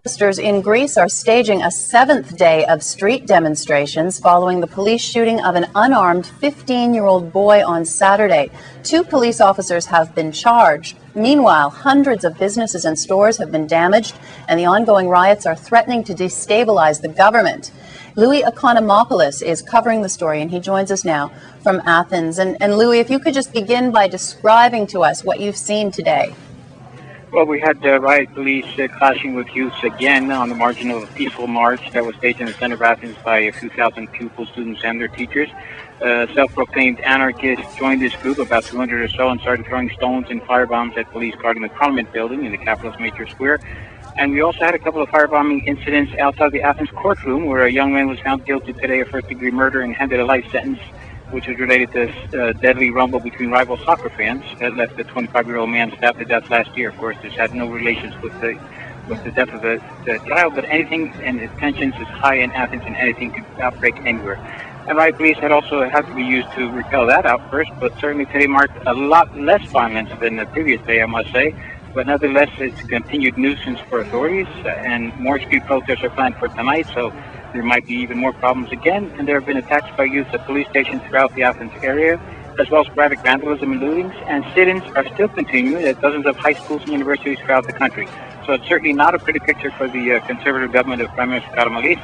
Protesters in Greece are staging a 7th day of street demonstrations following the police shooting of an unarmed 15-year-old boy on Saturday. 2 police officers have been charged. Meanwhile, hundreds of businesses and stores have been damaged, and the ongoing riots are threatening to destabilize the government. Economopoulos is covering the story, and he joins us now from Athens. And Louis, if you could just begin by describing to us what you've seen today. Well, we had riot police clashing with youths again on the margin of a peaceful march that was staged in the center of Athens by a few thousand pupils, students, and their teachers. Self-proclaimed anarchists joined this group, about 200 or so, and started throwing stones and firebombs at police guarding the Parliament building in the capital's major square. And we also had a couple of firebombing incidents outside the Athens courtroom, where a young man was found guilty today of first-degree murder and handed a life sentence, which was related to a deadly rumble between rival soccer fans that left the 25-year-old man stabbed to death last year. Of course, this had no relations with the death of the child, but anything, and the tensions is high in Athens, and anything could outbreak anywhere. And riot police had to be used to repel that outburst, but certainly today marked a lot less violence than the previous day, I must say. But nonetheless, it's a continued nuisance for authorities, and more street protests are planned for tonight, so there might be even more problems again. And there have been attacks by youth at police stations throughout the Athens area, as well as sporadic vandalism and lootings, and sit-ins are still continuing at dozens of high schools and universities throughout the country. So it's certainly not a pretty picture for the conservative government of Prime Minister Karamanlis,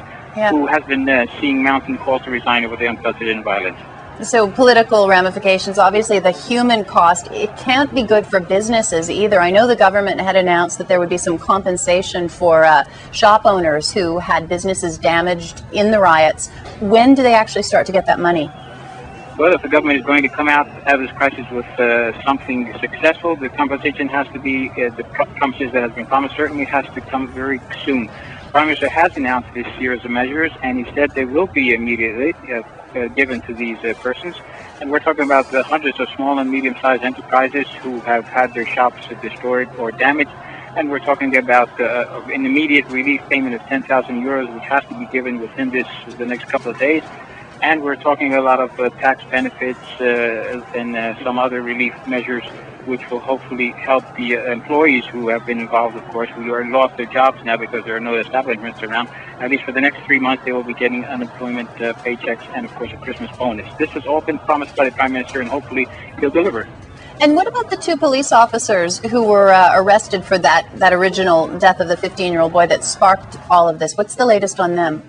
who has been seeing mounting calls to resign over the unprecedented violence. So political ramifications, obviously the human cost, it can't be good for businesses either. I know the government had announced that there would be some compensation for shop owners who had businesses damaged in the riots. When do they actually start to get that money? Well, if the government is going to come out of this crisis with something successful, the compensation has to be, the compensation that has been promised certainly has to come very soon. Prime Minister has announced this series of measures, and he said they will be immediately given to these persons. And we're talking about the hundreds of small and medium-sized enterprises who have had their shops destroyed or damaged. And we're talking about an immediate relief payment of 10,000 euros, which has to be given within the next couple of days. And we're talking a lot of tax benefits and some other relief measures, which will hopefully help the employees who have been involved, of course, who are lost their jobs now because there are no establishments around. At least for the next 3 months, they will be getting unemployment paychecks and, of course, a Christmas bonus. This has all been promised by the Prime Minister, and hopefully he'll deliver. And what about the 2 police officers who were arrested for that original death of the 15-year-old boy that sparked all of this? What's the latest on them?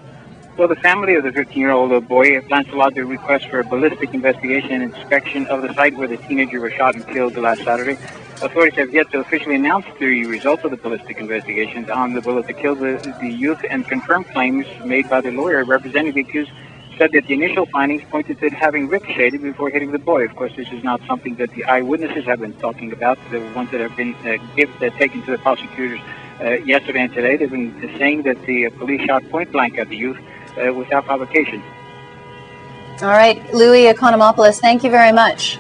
Well, the family of the 15-year-old boy plans to lodge a request for a ballistic investigation and inspection of the site where the teenager was shot and killed last Saturday. Authorities have yet to officially announce the results of the ballistic investigations on the bullet that killed the youth, and confirmed claims made by the lawyer representing the accused said that the initial findings pointed to it having ricocheted before hitting the boy. Of course, this is not something that the eyewitnesses have been talking about. The ones that have been taken to the prosecutors yesterday and today, they've been saying that the police shot point blank at the youth without provocation. All right, Economopoulos, thank you very much.